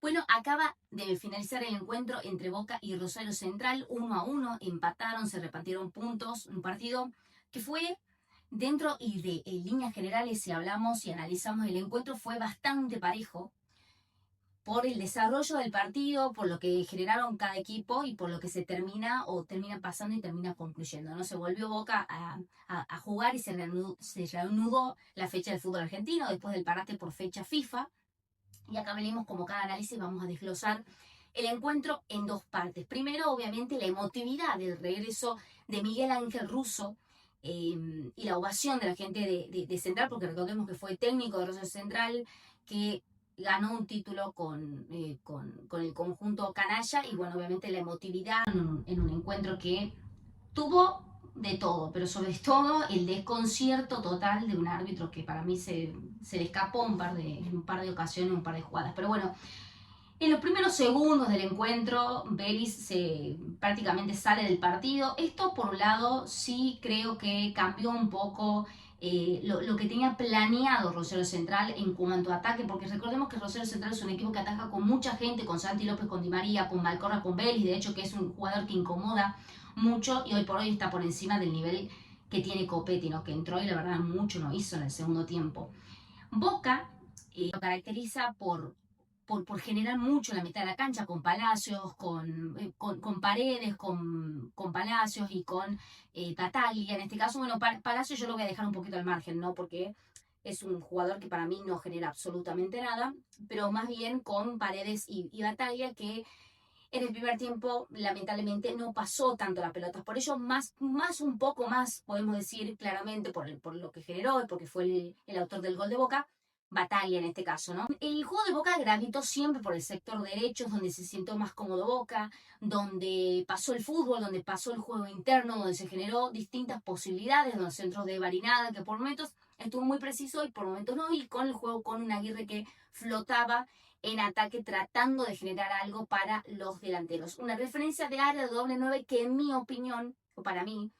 Bueno, acaba de finalizar el encuentro entre Boca y Rosario Central, 1-1, empataron, se repartieron puntos, un partido que fue dentro y de en líneas generales, si hablamos y analizamos el encuentro, fue bastante parejo por el desarrollo del partido, por lo que generaron cada equipo y por lo que se termina pasando y termina concluyendo, ¿no? Se volvió Boca a jugar y se reanudó la fecha del fútbol argentino después del parate por fecha FIFA. Y acá venimos, como cada análisis, vamos a desglosar el encuentro en dos partes. Primero, obviamente, la emotividad del regreso de Miguel Ángel Russo y la ovación de la gente de Central, porque recordemos que fue técnico de Rosario Central, que ganó un título con el conjunto canalla y, bueno, obviamente la emotividad en un encuentro que tuvo de todo, pero sobre todo el desconcierto total de un árbitro que para mí se le escapó un par de ocasiones, un par de jugadas. Pero bueno, en los primeros segundos del encuentro, Vélez prácticamente sale del partido. Esto, por un lado, sí creo que cambió un poco lo que tenía planeado Rosario Central en cuanto a ataque, porque recordemos que Rosario Central es un equipo que ataca con mucha gente, con Santi López, con Di María, con Malcorra, con Vélez, de hecho que es un jugador que incomoda mucho y hoy por hoy está por encima del nivel que tiene Copetti, ¿no? Que entró y la verdad mucho no hizo en el segundo tiempo. Boca lo caracteriza por generar mucho en la mitad de la cancha, con Palacios, con Paredes, con Palacios y con Bataglia. En este caso, bueno, Palacios yo lo voy a dejar un poquito al margen, ¿no? Porque es un jugador que para mí no genera absolutamente nada, pero más bien con Paredes y Bataglia, que en el primer tiempo lamentablemente no pasó tanto la pelota. Por ello, un poco más, podemos decir claramente, por lo que generó y porque fue el autor del gol de Boca, Batalla en este caso, ¿no? El juego de Boca gravitó siempre por el sector derecho, donde se sintió más cómodo Boca, donde pasó el fútbol, donde pasó el juego interno, donde se generó distintas posibilidades, los centros de Barinada, que por momentos estuvo muy preciso y por momentos no, y con el juego con un Aguirre que flotaba en ataque tratando de generar algo para los delanteros. Una referencia de área de doble 9 que en mi opinión, o para mí,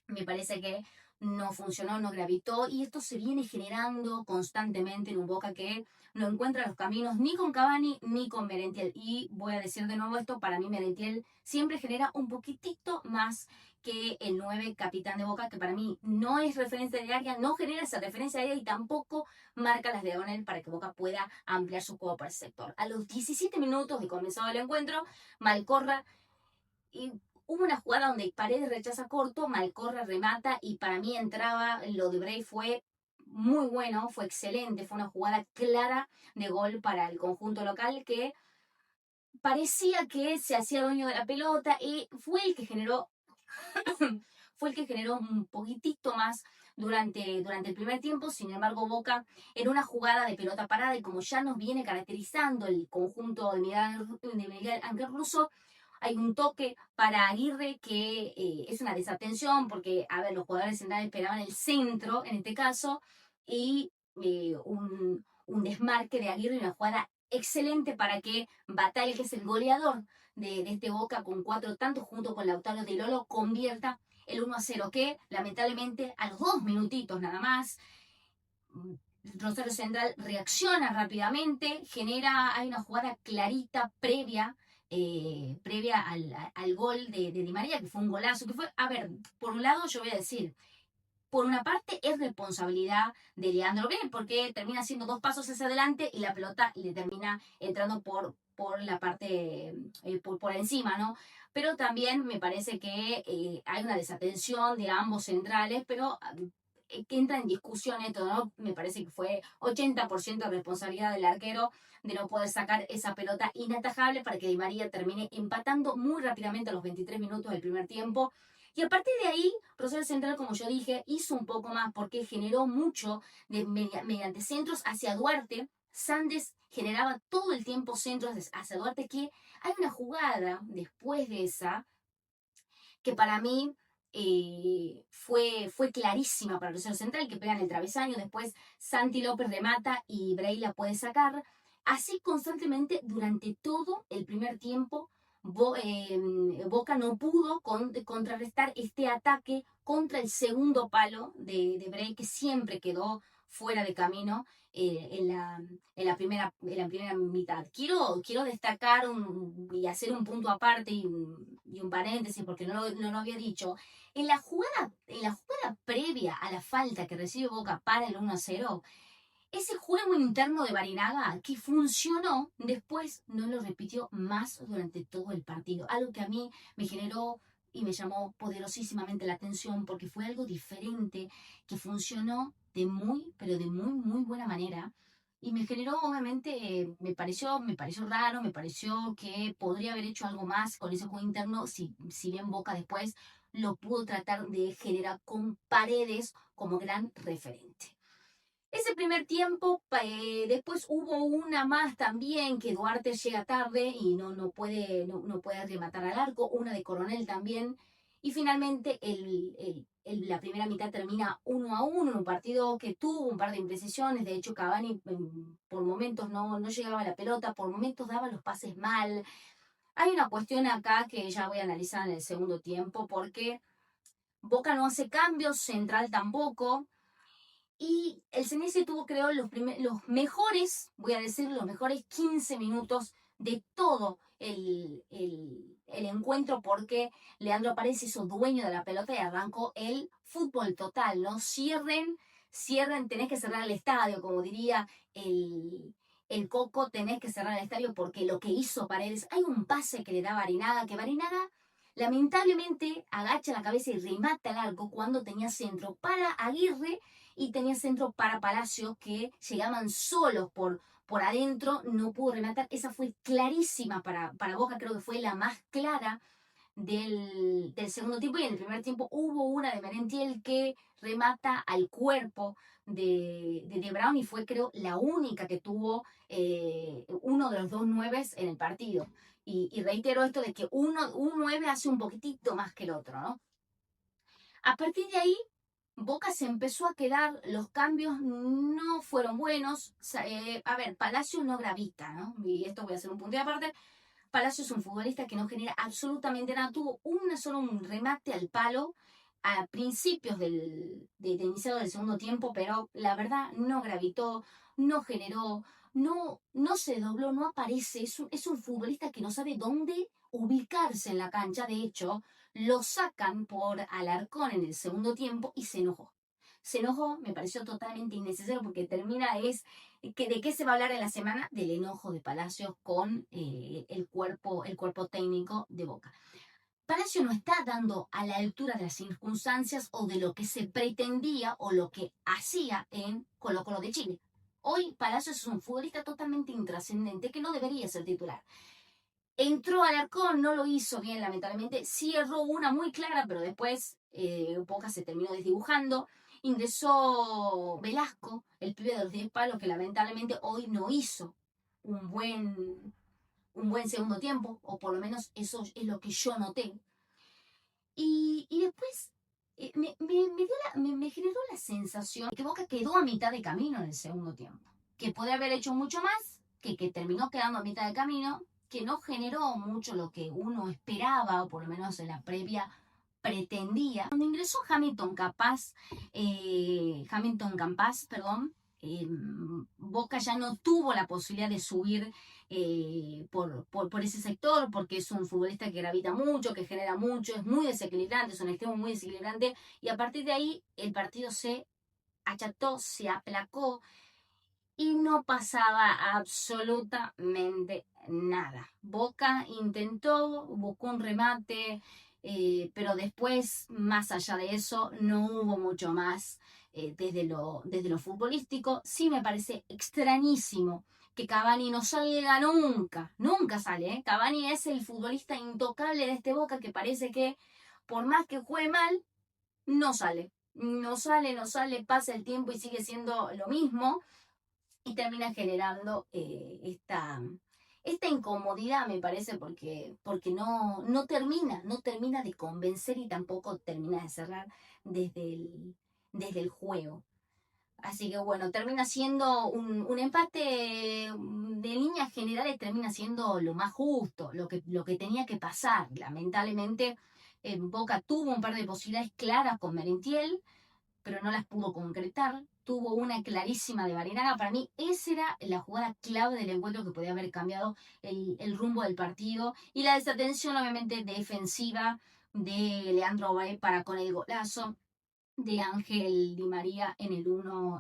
me parece que no funcionó, no gravitó y esto se viene generando constantemente en un Boca que no encuentra los caminos ni con Cavani ni con Merentiel. Y voy a decir de nuevo esto, para mí Merentiel siempre genera un poquitito más que el 9 capitán de Boca, que para mí no es referencia de área, no genera esa referencia de área y tampoco marca las diagonales para que Boca pueda ampliar su juego para el sector. A los 17 minutos de comenzado el encuentro, Malcorra y hubo una jugada donde Paredes rechaza corto, Malcorra remata y para mí entraba, lo de Bray fue muy bueno, fue excelente, fue una jugada clara de gol para el conjunto local que parecía que se hacía dueño de la pelota y fue el que generó un poquitito más durante el primer tiempo. Sin embargo, Boca en una jugada de pelota parada y como ya nos viene caracterizando el conjunto de Miguel Ángel Russo, hay un toque para Aguirre que es una desatención porque, a ver, los jugadores centrales esperaban el centro, en este caso, y un desmarque de Aguirre y una jugada excelente para que Batalla, que es el goleador de este Boca con 4 tantos, junto con Lautaro de Lolo, convierta el 1-0, que lamentablemente a los 2 minutitos nada más, Rosario Central reacciona rápidamente, hay una jugada clarita previa al gol de Di María, que fue un golazo, que fue, a ver, por un lado yo voy a decir, por una parte es responsabilidad de Leandro Ben, porque termina haciendo 2 pasos hacia adelante y la pelota le termina entrando por la parte, por encima, ¿no? Pero también me parece que hay una desatención de ambos centrales, pero que entra en discusión esto, ¿no? Me parece que fue 80% de responsabilidad del arquero de no poder sacar esa pelota inatajable para que Di María termine empatando muy rápidamente a los 23 minutos del primer tiempo. Y a partir de ahí, Rosario Central, como yo dije, hizo un poco más porque generó mucho mediante centros hacia Duarte. Sandes generaba todo el tiempo centros hacia Duarte, que hay una jugada después de esa que para mí fue clarísima para Rosario Central, que pegan el travesaño, después Santi López remata y Bray la puede sacar. Así constantemente durante todo el primer tiempo, Boca no pudo contrarrestar este ataque contra el segundo palo de Bray, que siempre quedó fuera de camino en la primera mitad. Quiero destacar y hacer un punto aparte y un paréntesis porque no lo había dicho. En la jugada previa a la falta que recibe Boca para el 1-0, ese juego interno de Barinaga que funcionó, después no lo repitió más durante todo el partido. Algo que a mí me generó y me llamó poderosísimamente la atención porque fue algo diferente que funcionó de muy, pero de muy, muy buena manera. Y me generó, obviamente, me pareció raro, me pareció que podría haber hecho algo más con ese juego interno, si bien Boca después lo pudo tratar de generar con Paredes como gran referente. Ese primer tiempo, después hubo una más también que Duarte llega tarde y no puede rematar al arco, una de Coronel también. Y finalmente la primera mitad termina 1-1, un partido que tuvo un par de imprecisiones. De hecho, Cavani por momentos no llegaba a la pelota, por momentos daba los pases mal. Hay una cuestión acá que ya voy a analizar en el segundo tiempo porque Boca no hace cambios, Central tampoco. Y el Ceneice tuvo, creo, los mejores, voy a decir, los mejores 15 minutos de todo el encuentro porque Leandro Paredes hizo dueño de la pelota y arrancó el fútbol total, ¿no? Cierren, tenés que cerrar el estadio, como diría el Coco, tenés que cerrar el estadio porque lo que hizo Paredes, hay un pase que le da Barinaga, que Barinaga lamentablemente agacha la cabeza y remata el arco cuando tenía centro para Aguirre y tenía centro para Palacios que llegaban solos por adentro, no pudo rematar. Esa fue clarísima para Boca, creo que fue la más clara del segundo tiempo. Y en el primer tiempo hubo una de Merentiel que remata al cuerpo de Brown y fue, creo, la única que tuvo uno de los dos nueves en el partido. Y reitero esto de que un 9 hace un poquitito más que el otro, ¿no? A partir de ahí, Boca se empezó a quedar, los cambios no fueron buenos. A ver, Palacios no gravita, ¿no? Y esto voy a hacer un punto de aparte. Palacios es un futbolista que no genera absolutamente nada. Tuvo solo un remate al palo a principios de iniciado del segundo tiempo, pero la verdad no gravitó, no generó, no se dobló, no aparece. Es un futbolista que no sabe dónde ubicarse en la cancha. De hecho, lo sacan por Alarcón en el segundo tiempo y se enojó. Se enojó, me pareció totalmente innecesario porque ¿de qué se va a hablar en la semana? Del enojo de Palacios con el cuerpo técnico de Boca. Palacio no está dando a la altura de las circunstancias o de lo que se pretendía o lo que hacía en Colo-Colo de Chile. Hoy Palacios es un futbolista totalmente intrascendente que no debería ser titular. Entró Alarcón, no lo hizo bien lamentablemente, sí erró una muy clara, pero después Boca se terminó desdibujando. Ingresó Velasco, el pibe de los 10 palos, que lamentablemente hoy no hizo un buen segundo tiempo, o por lo menos eso es lo que yo noté. Y después me generó la sensación de que Boca quedó a mitad de camino en el segundo tiempo, que podría haber hecho mucho más, que terminó quedando a mitad de camino, que no generó mucho lo que uno esperaba, o por lo menos en la previa pretendía. Cuando ingresó Hamilton Campas, perdón, Boca ya no tuvo la posibilidad de subir por ese sector, porque es un futbolista que gravita mucho, que genera mucho, es muy desequilibrante, es un extremo muy desequilibrante, y a partir de ahí el partido se acható, se aplacó y no pasaba absolutamente nada. Boca intentó, buscó un remate, pero después, más allá de eso, no hubo mucho más desde lo futbolístico. Sí me parece extrañísimo que Cavani no salga nunca, nunca sale, ¿eh? Cavani es el futbolista intocable de este Boca que parece que por más que juegue mal, no sale. No sale, pasa el tiempo y sigue siendo lo mismo y termina generando esta incomodidad, me parece, porque no termina de convencer y tampoco termina de cerrar desde el juego. Así que bueno, termina siendo un empate de líneas generales, termina siendo lo más justo, lo que tenía que pasar. Lamentablemente, Boca tuvo un par de posibilidades claras con Merentiel, pero no las pudo concretar. tuvo una clarísima de Barinaga. Para mí esa era la jugada clave del encuentro que podía haber cambiado el rumbo del partido. Y la desatención obviamente defensiva de Leandro Bay para con el golazo de Ángel Di María en el 1.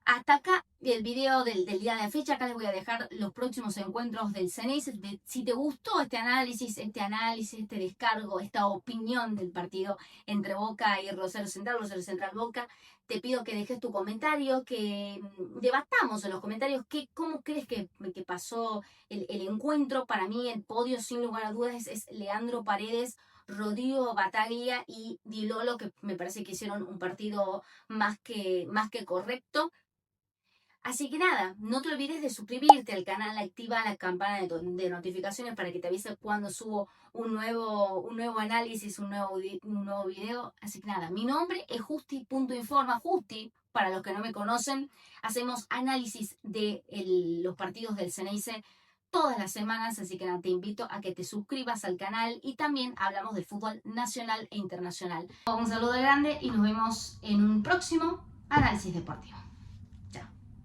Hasta acá el video del día de la fecha. Acá les voy a dejar los próximos encuentros del Ceneice. Si te gustó este análisis, este descargo, esta opinión del partido entre Boca y Rosario Central Boca, te pido que dejes tu comentario, que debatamos en los comentarios cómo crees que pasó el encuentro. Para mí el podio sin lugar a dudas es Leandro Paredes, Rodrigo Bataglia y Di Lolo, que me parece que hicieron un partido más que correcto. Así que nada, no te olvides de suscribirte al canal, activa la campana de notificaciones para que te avise cuando subo un nuevo análisis, un nuevo video. Así que nada, mi nombre es Justi.informa. Justi, para los que no me conocen, hacemos análisis de los partidos del Ceneice todas las semanas, así que nada, te invito a que te suscribas al canal y también hablamos del fútbol nacional e internacional. Un saludo grande y nos vemos en un próximo análisis deportivo.